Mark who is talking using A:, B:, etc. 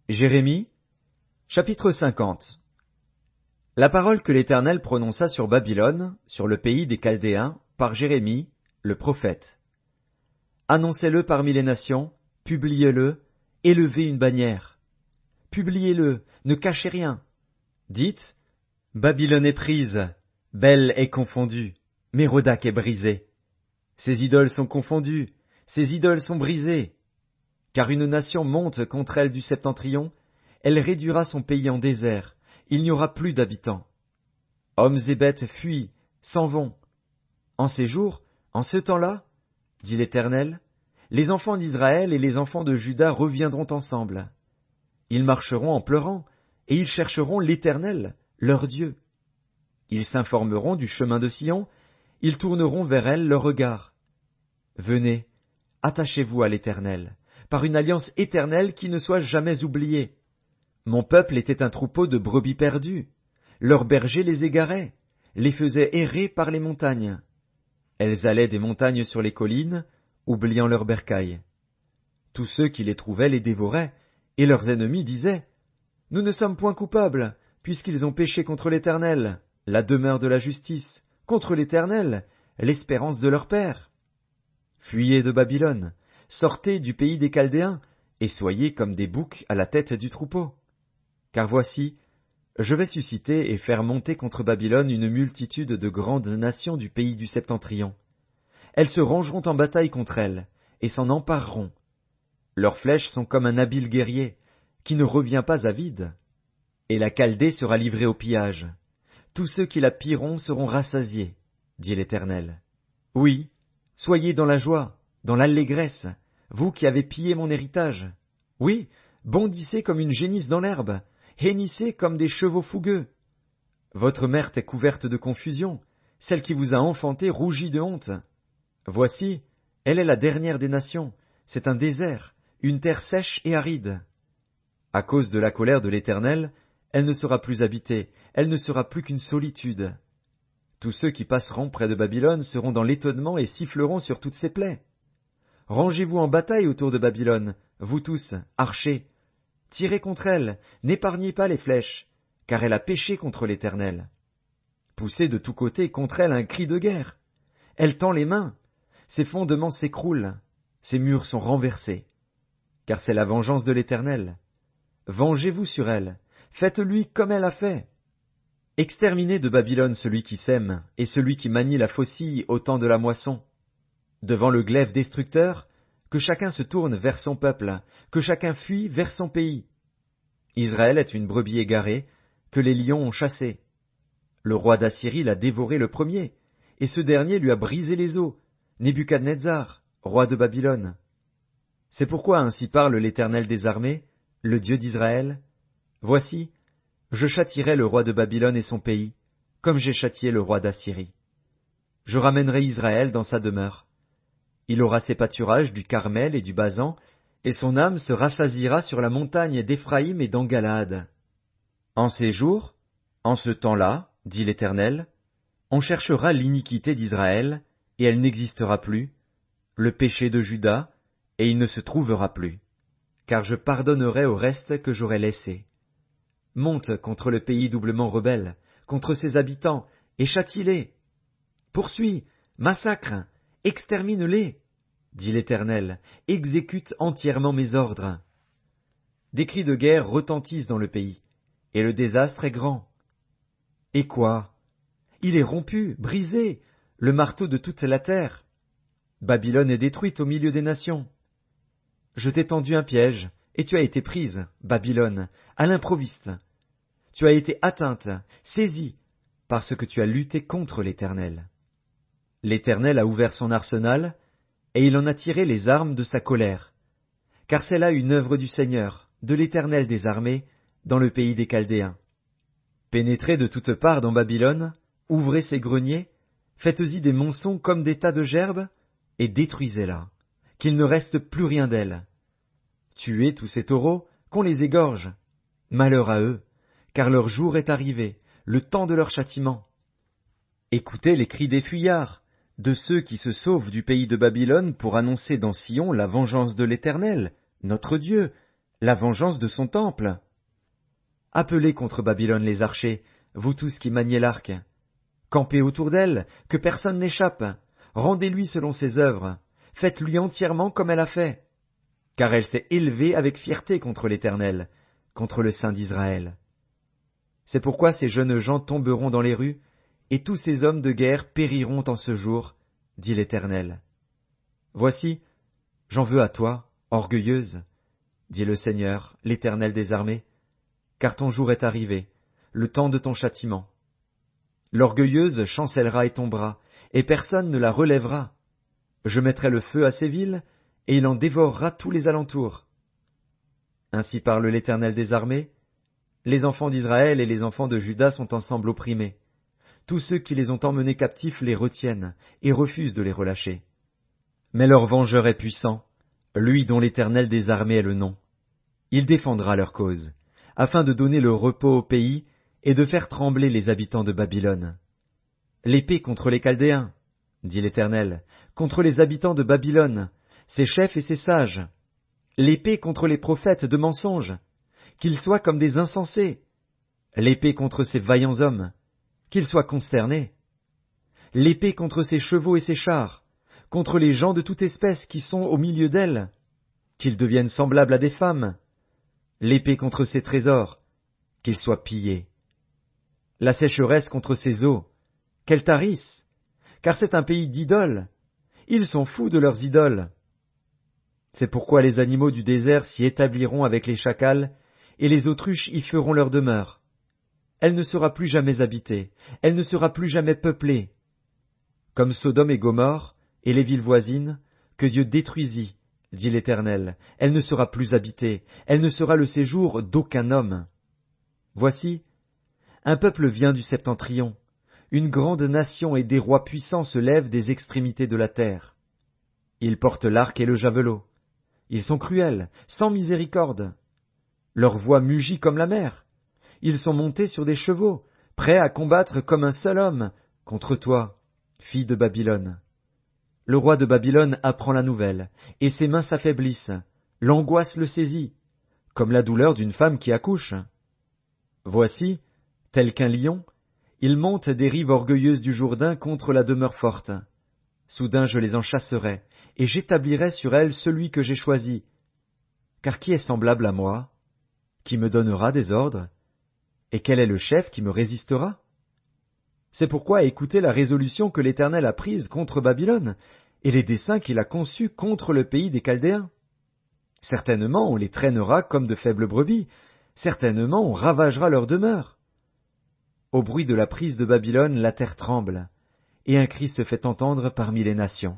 A: Jérémie, chapitre 50. La parole que l'Éternel prononça sur Babylone, sur le pays des Chaldéens, par Jérémie, le prophète. Annoncez-le parmi les nations, publiez-le, élevez une bannière. Publiez-le, ne cachez rien. Dites, Babylone est prise, Bel est confondue, Mérodach est brisé. Ses idoles sont confondues, ses idoles sont brisées. Car une nation monte contre elle du septentrion, elle réduira son pays en désert, il n'y aura plus d'habitants. Hommes et bêtes fuient, s'en vont. En ces jours, en ce temps-là, dit l'Éternel, les enfants d'Israël et les enfants de Juda reviendront ensemble. Ils marcheront en pleurant, et ils chercheront l'Éternel, leur Dieu. Ils s'informeront du chemin de Sion, ils tourneront vers elle leur regard. Venez, attachez-vous à l'Éternel, par une alliance éternelle qui ne soit jamais oubliée. Mon peuple était un troupeau de brebis perdues. Leurs bergers les égaraient, les faisaient errer par les montagnes. Elles allaient des montagnes sur les collines, oubliant leurs bercailles. Tous ceux qui les trouvaient les dévoraient, et leurs ennemis disaient, « Nous ne sommes point coupables, puisqu'ils ont péché contre l'Éternel, la demeure de la justice, contre l'Éternel, l'espérance de leur père. » Fuyez de Babylone, sortez du pays des Chaldéens, et soyez comme des boucs à la tête du troupeau. Car voici, je vais susciter et faire monter contre Babylone une multitude de grandes nations du pays du septentrion. Elles se rangeront en bataille contre elle, et s'en empareront. Leurs flèches sont comme un habile guerrier, qui ne revient pas à vide. Et la Chaldée sera livrée au pillage. Tous ceux qui la pilleront seront rassasiés, dit l'Éternel. Oui, soyez dans la joie, dans l'allégresse, vous qui avez pillé mon héritage. Oui, bondissez comme une génisse dans l'herbe, hennissez comme des chevaux fougueux. Votre mère est couverte de confusion, celle qui vous a enfanté rougit de honte. Voici, elle est la dernière des nations, c'est un désert, une terre sèche et aride. À cause de la colère de l'Éternel, elle ne sera plus habitée, elle ne sera plus qu'une solitude. Tous ceux qui passeront près de Babylone seront dans l'étonnement et siffleront sur toutes ses plaies. Rangez-vous en bataille autour de Babylone, vous tous, archers. Tirez contre elle, n'épargnez pas les flèches, car elle a péché contre l'Éternel. Poussez de tous côtés contre elle un cri de guerre. Elle tend les mains, ses fondements s'écroulent, ses murs sont renversés. Car c'est la vengeance de l'Éternel. Vengez-vous sur elle, faites-lui comme elle a fait. Exterminez de Babylone celui qui sème, et celui qui manie la faucille au temps de la moisson. Devant le glaive destructeur, que chacun se tourne vers son peuple, que chacun fuit vers son pays. Israël est une brebis égarée, que les lions ont chassée. Le roi d'Assyrie l'a dévoré le premier, et ce dernier lui a brisé les os, Nebuchadnezzar, roi de Babylone. C'est pourquoi ainsi parle l'Éternel des armées, le Dieu d'Israël. Voici, je châtierai le roi de Babylone et son pays, comme j'ai châtié le roi d'Assyrie. Je ramènerai Israël dans sa demeure. Il aura ses pâturages du Carmel et du Basan, et son âme se rassasiera sur la montagne d'Éphraïm et d'En-Galaad. En ces jours, en ce temps-là, dit l'Éternel, on cherchera l'iniquité d'Israël, et elle n'existera plus, le péché de Juda, et il ne se trouvera plus, car je pardonnerai au reste que j'aurai laissé. Monte contre le pays doublement rebelle, contre ses habitants, et châtie-les. Poursuis, massacre, extermine-les, dit l'Éternel, exécute entièrement mes ordres. Des cris de guerre retentissent dans le pays, et le désastre est grand. Et quoi? Il est rompu, brisé, le marteau de toute la terre. Babylone est détruite au milieu des nations. Je t'ai tendu un piège, et tu as été prise, Babylone, à l'improviste. Tu as été atteinte, saisie, parce que tu as lutté contre l'Éternel. L'Éternel a ouvert son arsenal, et il en a tiré les armes de sa colère. Car c'est là une œuvre du Seigneur, de l'Éternel des armées, dans le pays des Chaldéens. Pénétrez de toutes parts dans Babylone, ouvrez ses greniers, faites-y des monceaux comme des tas de gerbes, et détruisez-la, qu'il ne reste plus rien d'elle. Tuez tous ces taureaux, qu'on les égorge. Malheur à eux, car leur jour est arrivé, le temps de leur châtiment. Écoutez les cris des fuyards, de ceux qui se sauvent du pays de Babylone pour annoncer dans Sion la vengeance de l'Éternel, notre Dieu, la vengeance de son temple. Appelez contre Babylone les archers, vous tous qui maniez l'arc. Campez autour d'elle, que personne n'échappe. Rendez-lui selon ses œuvres. Faites-lui entièrement comme elle a fait. Car elle s'est élevée avec fierté contre l'Éternel, contre le Saint d'Israël. C'est pourquoi ces jeunes gens tomberont dans les rues, et tous ces hommes de guerre périront en ce jour, dit l'Éternel. Voici, j'en veux à toi, orgueilleuse, dit le Seigneur, l'Éternel des armées, car ton jour est arrivé, le temps de ton châtiment. L'orgueilleuse chancellera et tombera, et personne ne la relèvera. Je mettrai le feu à ces villes, et il en dévorera tous les alentours. Ainsi parle l'Éternel des armées, les enfants d'Israël et les enfants de Juda sont ensemble opprimés. Tous ceux qui les ont emmenés captifs les retiennent, et refusent de les relâcher. Mais leur vengeur est puissant, lui dont l'Éternel des armées est le nom. Il défendra leur cause, afin de donner le repos au pays, et de faire trembler les habitants de Babylone. L'épée contre les Chaldéens, dit l'Éternel, contre les habitants de Babylone, ses chefs et ses sages. L'épée contre les prophètes de mensonges, qu'ils soient comme des insensés. L'épée contre ces vaillants hommes, qu'ils soient consternés. L'épée contre ses chevaux et ses chars, contre les gens de toute espèce qui sont au milieu d'elle, qu'ils deviennent semblables à des femmes. L'épée contre ses trésors, qu'ils soient pillés. La sécheresse contre ses eaux, qu'elle tarisse, car c'est un pays d'idoles. Ils sont fous de leurs idoles. C'est pourquoi les animaux du désert s'y établiront avec les chacals, et les autruches y feront leur demeure. Elle ne sera plus jamais habitée, elle ne sera plus jamais peuplée. Comme Sodome et Gomorrhe, et les villes voisines, que Dieu détruisit, dit l'Éternel, elle ne sera plus habitée, elle ne sera le séjour d'aucun homme. Voici, un peuple vient du septentrion, une grande nation et des rois puissants se lèvent des extrémités de la terre. Ils portent l'arc et le javelot. Ils sont cruels, sans miséricorde. Leur voix mugit comme la mer. Ils sont montés sur des chevaux, prêts à combattre comme un seul homme contre toi, fille de Babylone. Le roi de Babylone apprend la nouvelle, et ses mains s'affaiblissent. L'angoisse le saisit, comme la douleur d'une femme qui accouche. Voici, tel qu'un lion, il monte des rives orgueilleuses du Jourdain contre la demeure forte. Soudain je les en chasserai, et j'établirai sur elles celui que j'ai choisi. Car qui est semblable à moi? Qui me donnera des ordres? Et quel est le chef qui me résistera? C'est pourquoi écoutez la résolution que l'Éternel a prise contre Babylone, et les desseins qu'il a conçus contre le pays des Chaldéens. Certainement on les traînera comme de faibles brebis, certainement on ravagera leur demeure. Au bruit de la prise de Babylone, la terre tremble, et un cri se fait entendre parmi les nations.